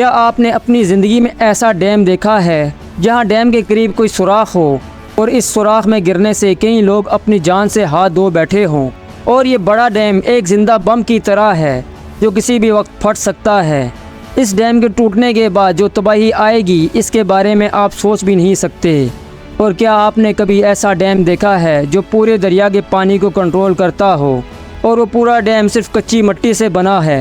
क्या आपने अपनी ज़िंदगी में ऐसा डैम देखा है जहां डैम के करीब कोई सुराख हो और इस सुराख में गिरने से कई लोग अपनी जान से हाथ धो बैठे हों? और ये बड़ा डैम एक ज़िंदा बम की तरह है जो किसी भी वक्त फट सकता है। इस डैम के टूटने के बाद जो तबाही आएगी इसके बारे में आप सोच भी नहीं सकते। और क्या आपने कभी ऐसा डैम देखा है जो पूरे दरिया के पानी को कंट्रोल करता हो और वो पूरा डैम सिर्फ कच्ची मिट्टी से बना है?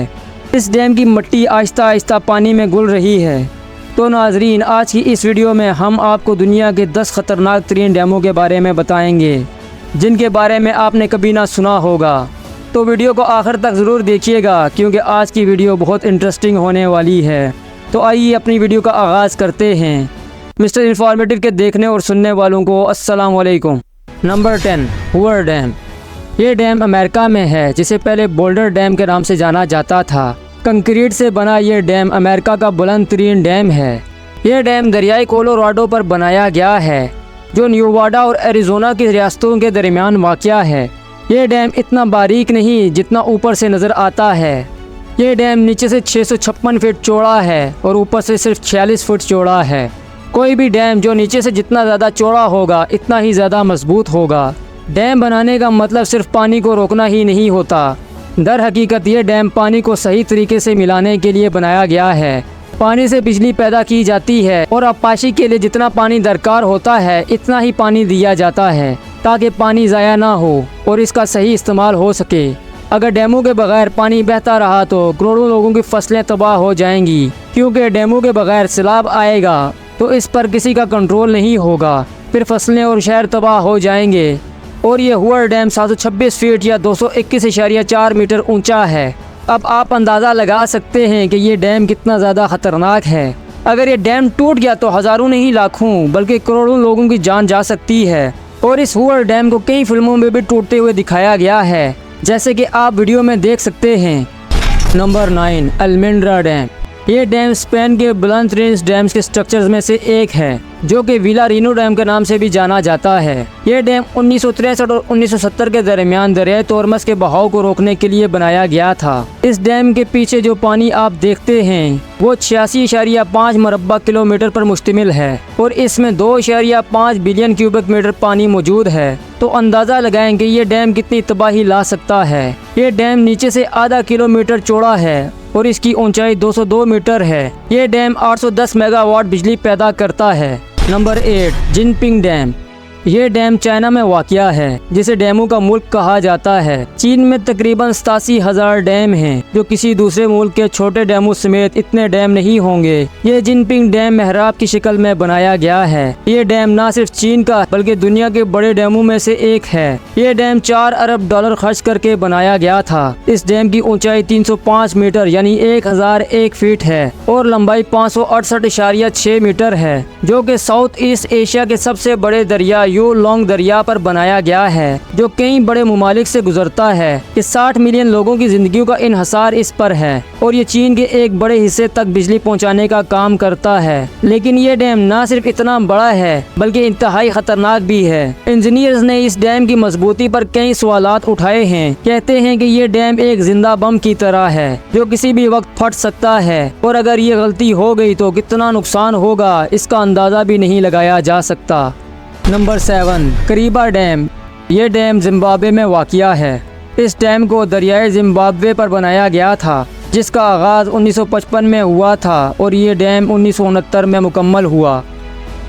इस डैम की मिट्टी आहिस्ता आहिस्ता पानी में घुल रही है। तो नाजरीन, आज की इस वीडियो में हम आपको दुनिया के 10 ख़तरनाक तरीन डैमों के बारे में बताएंगे जिनके बारे में आपने कभी ना सुना होगा। तो वीडियो को आखिर तक ज़रूर देखिएगा क्योंकि आज की वीडियो बहुत इंटरेस्टिंग होने वाली है। तो आइए अपनी वीडियो का आगाज़ करते हैं। मिस्टर इन्फॉर्मेटिव के देखने और सुनने वालों को अस्सलाम वालेकुम। Number 10, Hoover dam. ये डैम अमेरिका में है जिसे पहले बोल्डर डैम के नाम से जाना जाता था। कंक्रीट से बना ये डैम अमेरिका का बुलंद तरीन डैम है। ये डैम दरियाई कोलोराडो पर बनाया गया है जो न्यूवाडा और एरिज़ोना की रियासतों के दरमियान वाक़या है। ये डैम इतना बारीक नहीं जितना ऊपर से नज़र आता है। ये डैम नीचे से 656 फीट चौड़ा है और ऊपर से सिर्फ 46 फुट चौड़ा है। कोई भी डैम जो नीचे से जितना ज़्यादा चौड़ा होगा इतना ही ज़्यादा मजबूत होगा। डैम बनाने का मतलब सिर्फ पानी को रोकना ही नहीं होता। दर हकीकत ये डैम पानी को सही तरीके से मिलाने के लिए बनाया गया है। पानी से बिजली पैदा की जाती है और आबपाशी के लिए जितना पानी दरकार होता है इतना ही पानी दिया जाता है ताकि पानी ज़ाया ना हो और इसका सही इस्तेमाल हो सके। अगर डैमों के बगैर पानी बहता रहा तो करोड़ों लोगों की फसलें तबाह हो जाएंगी क्योंकि डैमों के बगैर सैलाब आएगा तो इस पर किसी का कंट्रोल नहीं होगा, फिर फसलें और शहर तबाह हो जाएंगे। और ये हूवर डैम 726 फीट या 221.4 मीटर ऊंचा है। अब आप अंदाज़ा लगा सकते हैं कि ये डैम कितना ज़्यादा ख़तरनाक है। अगर ये डैम टूट गया तो हज़ारों नहीं लाखों बल्कि करोड़ों लोगों की जान जा सकती है। और इस हूवर डैम को कई फिल्मों में भी टूटते हुए दिखाया गया है जैसे कि आप वीडियो में देख सकते हैं। Number 9, Almendra dam. ये डैम स्पेन के बुलंद रेंज डैम्स के स्ट्रक्चर्स में से एक है जो कि विलारिनो डैम के नाम से भी जाना जाता है। ये डैम 1963 और 1970 के दरमियान दरियाई तोरमस के बहाव को रोकने के लिए बनाया गया था। इस डैम के पीछे जो पानी आप देखते हैं वो 86.5 मरबा किलोमीटर पर मुश्तमिल है और इसमें 2.5 बिलियन क्यूबिक मीटर पानी मौजूद है। तो अंदाज़ा लगाएं कि ये डैम कितनी तबाही ला सकता है। ये डैम नीचे से आधा किलोमीटर चौड़ा है और इसकी ऊंचाई 202 मीटर है। ये डैम 810 मेगावाट बिजली पैदा करता है। Number 8, Jinping dam. ये डैम चाइना में वाक़या है जिसे डैमों का मुल्क कहा जाता है। चीन में तकरीबन 87,000 डैम हैं जो किसी दूसरे मुल्क के छोटे डैमों समेत इतने डैम नहीं होंगे। ये जिनपिंग डैम मेहराब की शक्ल में बनाया गया है। ये डैम न सिर्फ चीन का बल्कि दुनिया के बड़े डैमों में से एक है। ये डैम $4 अरब खर्च करके बनाया गया था। इस डैम की ऊंचाई 305 मीटर यानी 1001 फीट है और लंबाई 568.6 मीटर है जो कि साउथ ईस्ट एशिया के सबसे बड़े दरिया यो लॉन्ग दरिया पर बनाया गया है जो कई बड़े मुमालिक से गुजरता है। कि 60 मिलियन लोगों की जिंदगी का इन्हसार इस पर है और ये चीन के एक बड़े हिस्से तक बिजली पहुंचाने का काम करता है। लेकिन ये डैम न सिर्फ इतना बड़ा है बल्कि इंतहाई खतरनाक भी है। इंजीनियर्स ने इस डैम की मजबूती पर कई सवालात उठाए हैं। कहते हैं कि ये डैम एक जिंदा बम की तरह है जो किसी भी वक्त फट सकता है और अगर ये गलती हो गई तो कितना नुकसान होगा इसका अंदाज़ा भी नहीं लगाया जा सकता। Number 7, Kariba dam. ये डैम जिम्बाब्वे में वाक़या है। इस डैम को दरियाई जिम्बाब्वे पर बनाया गया था जिसका आगाज़ 1955 में हुआ था और ये डैम 1969 में मुकम्मल हुआ।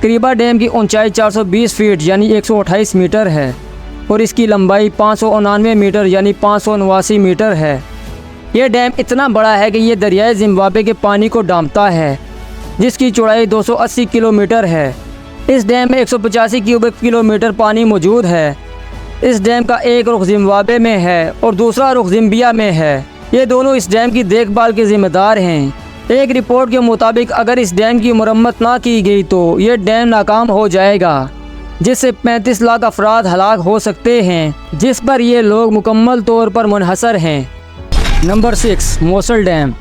करीबा डैम की ऊंचाई 420 फीट यानी 128 मीटर है और इसकी लंबाई 599 मीटर यानी 589 मीटर है। ये डैम इतना बड़ा है कि ये दरियाई जिम्बाब्वे के पानी को डांपता है जिसकी चौड़ाई 280 किलोमीटर है। इस डैम में 185 क्यूबिक किलोमीटर पानी मौजूद है। इस डैम का एक रुख जिम्बाब्वे में है और दूसरा रुख ज़ाम्बिया में है। ये दोनों इस डैम की देखभाल के जिम्मेदार हैं। एक रिपोर्ट के मुताबिक अगर इस डैम की मरम्मत ना की गई तो ये डैम नाकाम हो जाएगा जिससे 35 लाख अफराद हलाक हो सकते हैं जिस पर ये लोग मुकम्मल तौर पर मुनहसर हैं। Number 6, Mosul dam.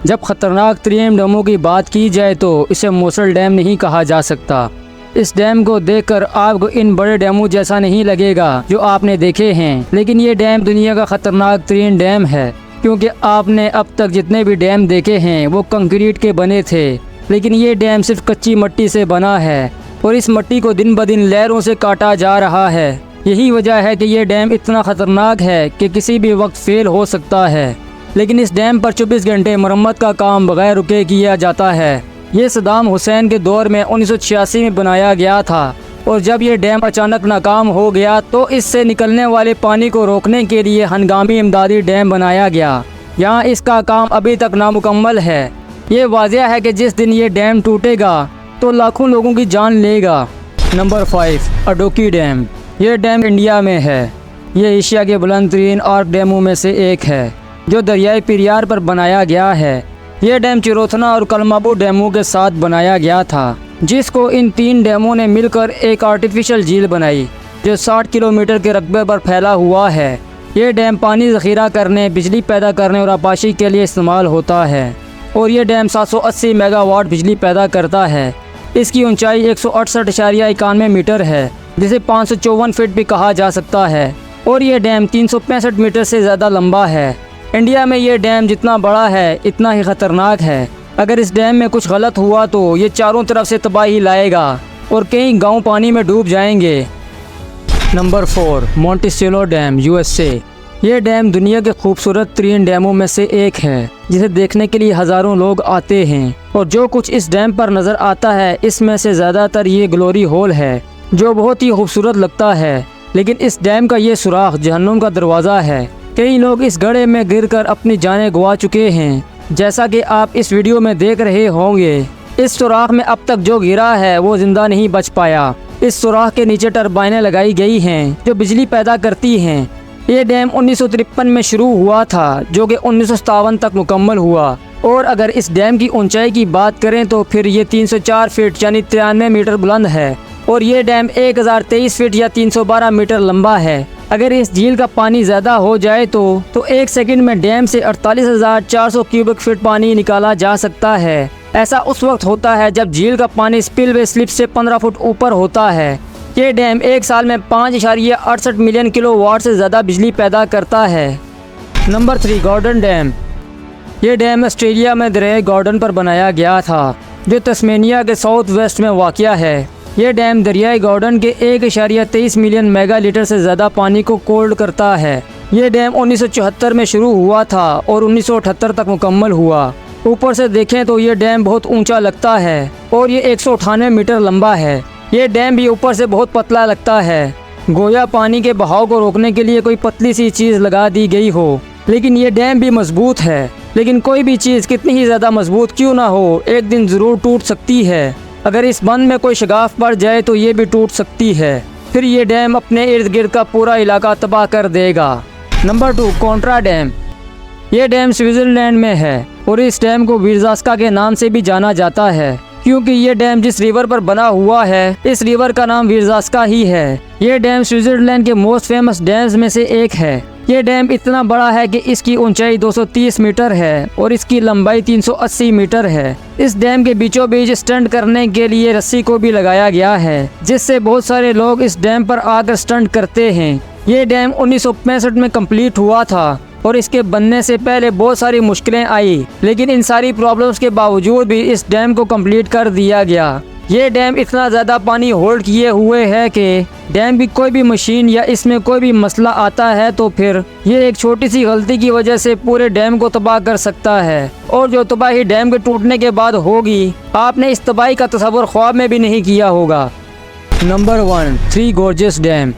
जब ख़तरनाक तरीन डैमों की बात की जाए तो इसे मोसल डैम नहीं कहा जा सकता। इस डैम को देखकर आपको इन बड़े डैमों जैसा नहीं लगेगा जो आपने देखे हैं, लेकिन ये डैम दुनिया का ख़तरनाक तरीन डैम है। क्योंकि आपने अब तक जितने भी डैम देखे हैं वो कंक्रीट के बने थे, लेकिन ये डैम सिर्फ कच्ची मिट्टी से बना है और इस मिट्टी को दिन ब दिन लहरों से काटा जा रहा है। यही वजह है कि ये डैम इतना ख़तरनाक है कि किसी भी वक्त फेल हो सकता है। लेकिन इस डैम पर 24 घंटे मरम्मत का काम बगैर रुके किया जाता है। ये सद्दाम हुसैन के दौर में 1986 में बनाया गया था और जब ये डैम अचानक नाकाम हो गया तो इससे निकलने वाले पानी को रोकने के लिए हंगामी इमदादी डैम बनाया गया। यहाँ इसका काम अभी तक नामुकम्मल है। ये वाज़ेह है कि जिस दिन ये डैम टूटेगा तो लाखों लोगों की जान लेगा। Number 5, Idukki dam. ये डैम इंडिया में है। ये एशिया के बुलंद तरीन आर्क डैमों में से एक है जो दरियाई पेरियार पर बनाया गया है। ये डैम चिरोथना और कलमाबू डैमों के साथ बनाया गया था, जिसको इन 3 डैमों ने मिलकर एक आर्टिफिशियल झील बनाई जो 60 किलोमीटर के रकबे पर फैला हुआ है। ये डैम पानी ज़ख़ीरा करने, बिजली पैदा करने और आबाशी के लिए इस्तेमाल होता है और ये डैम 780 मेगावाट बिजली पैदा करता है। इसकी ऊंचाई 168.91 मीटर है, जिसे 554 फीट भी कहा जा सकता है और ये डैम 365 मीटर से ज़्यादा लंबा है। इंडिया में ये डैम जितना बड़ा है इतना ही ख़तरनाक है। अगर इस डैम में कुछ गलत हुआ तो ये चारों तरफ से तबाही लाएगा और कई गांव पानी में डूब जाएंगे। Number 4, Monticello dam, USA। ये डैम दुनिया के खूबसूरत तरीन डैमों में से एक है, जिसे देखने के लिए हज़ारों लोग आते हैं और जो कुछ इस डैम पर नज़र आता है इसमें से ज़्यादातर ये ग्लोरी होल है जो बहुत ही खूबसूरत लगता है। लेकिन इस डैम का ये सुराख जहन्नुम का दरवाज़ा है। कई लोग इस गड्ढे में गिरकर अपनी जानें गंवा चुके हैं, जैसा कि आप इस वीडियो में देख रहे होंगे। इस सुराख में अब तक जो गिरा है वो जिंदा नहीं बच पाया। इस सुराख के नीचे टरबाइनें लगाई गई हैं जो बिजली पैदा करती हैं। ये डैम 1953 में शुरू हुआ था जो कि 1957 तक मुकम्मल हुआ और अगर इस डैम की ऊंचाई की बात करें तो फिर ये 304 फीट यानी 93 मीटर बुलंद है और ये डैम 1023 फीट या 312 मीटर लंबा है। अगर इस झील का पानी ज़्यादा हो जाए तो 1 सेकंड में डैम से 48,400 क्यूबिक फीट पानी निकाला जा सकता है। ऐसा उस वक्त होता है जब झील का पानी स्पिलवे स्लिप से 15 फुट ऊपर होता है। ये डैम एक साल में 5.68 मिलियन किलोवाट से ज़्यादा बिजली पैदा करता है। Number 3, Gordon dam. ये डैम ऑस्ट्रेलिया में दरिया गॉर्डन पर बनाया गया था जो तस्मेनिया के साउथ वेस्ट में वाक़या है। ये डैम दरियाई गॉर्डन के 1.23 मिलियन मेगा लीटर से ज़्यादा पानी को कोल्ड करता है। ये डैम 1974 में शुरू हुआ था और 1978 तक मुकम्मल हुआ। ऊपर से देखें तो ये डैम बहुत ऊंचा लगता है और ये 198 मीटर लंबा है। ये डैम भी ऊपर से बहुत पतला लगता है, गोया पानी के बहाव को रोकने के लिए कोई पतली सी चीज़ लगा दी गई हो। लेकिन ये डैम भी मजबूत है। लेकिन कोई भी चीज़ कितनी ही ज़्यादा मजबूत क्यों ना हो, एक दिन ज़रूर टूट सकती है। अगर इस बंद में कोई शगाफ पड़ जाए तो ये भी टूट सकती है। फिर ये डैम अपने इर्द गिर्द का पूरा इलाका तबाह कर देगा। Number 2, Contra dam. ये डैम स्विट्ज़रलैंड में है और इस डैम को वीरज़ास्का के नाम से भी जाना जाता है क्योंकि ये डैम जिस रिवर पर बना हुआ है इस रिवर का नाम वीरज़ास्का ही है। ये डैम स्विट्ज़रलैंड के मोस्ट फेमस डैम्स में से एक है। ये डैम इतना बड़ा है कि इसकी ऊंचाई 230 मीटर है और इसकी लंबाई 380 मीटर है। इस डैम के बीचों बीच स्टंट करने के लिए रस्सी को भी लगाया गया है, जिससे बहुत सारे लोग इस डैम पर आकर स्टंट करते हैं। ये डैम 1965 में कंप्लीट हुआ था और इसके बनने से पहले बहुत सारी मुश्किलें आई, लेकिन इन सारी प्रॉब्लम्स के बावजूद भी इस डैम को कंप्लीट कर दिया गया। ये डैम इतना ज़्यादा पानी होल्ड किए हुए है कि डैम की कोई भी मशीन या इसमें कोई भी मसला आता है तो फिर ये एक छोटी सी गलती की वजह से पूरे डैम को तबाह कर सकता है और जो तबाही डैम के टूटने के बाद होगी आपने इस तबाही का तसव्वुर ख्वाब में भी नहीं किया होगा। Number 1, 3 gorges dam.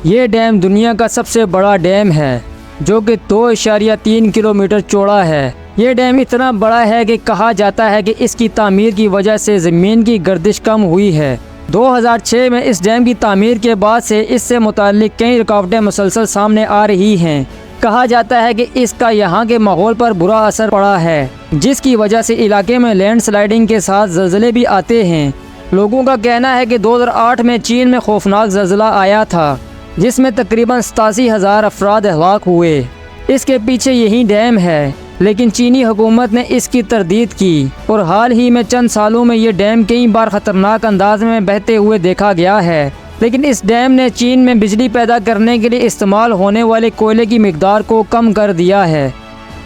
ये डैम दुनिया का सबसे बड़ा डैम है जो कि 2.3 किलोमीटर चौड़ा है। ये डैम इतना बड़ा है कि कहा जाता है कि इसकी तामीर की वजह से ज़मीन की गर्दिश कम हुई है। 2006 में इस डैम की तामीर के बाद से इससे मुताल्लिक कई रुकावटें मुसलसल सामने आ रही हैं। कहा जाता है कि इसका यहाँ के माहौल पर बुरा असर पड़ा है, जिसकी वजह से इलाके में लैंडस्लाइडिंग के साथ ज़लज़ले भी आते हैं। लोगों का कहना है कि 2008 में चीन में खौफनाक ज़लज़ला आया था जिसमें तकरीबन 87,000 अफराद हलाक हुए। इसके पीछे यही डैम है, लेकिन चीनी हुकूमत ने इसकी तरदीद की और हाल ही में चंद सालों में ये डैम कई बार ख़तरनाक अंदाज में बहते हुए देखा गया है। लेकिन इस डैम ने चीन में बिजली पैदा करने के लिए इस्तेमाल होने वाले कोयले की मिकदार को कम कर दिया है।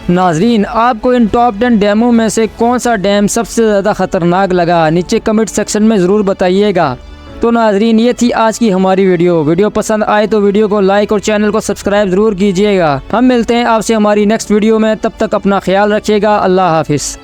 नाजरीन, आपको इन टॉप 10 डैमों में से कौन सा डैम सबसे ज़्यादा ख़तरनाक लगा, नीचे कमेंट सेक्शन में ज़रूर बताइएगा। तो नाजरीन, ये थी आज की हमारी वीडियो पसंद आए तो वीडियो को लाइक और चैनल को सब्सक्राइब ज़रूर कीजिएगा। हम मिलते हैं आपसे हमारी नेक्स्ट वीडियो में, तब तक अपना ख्याल रखिएगा। अल्लाह हाफिज़।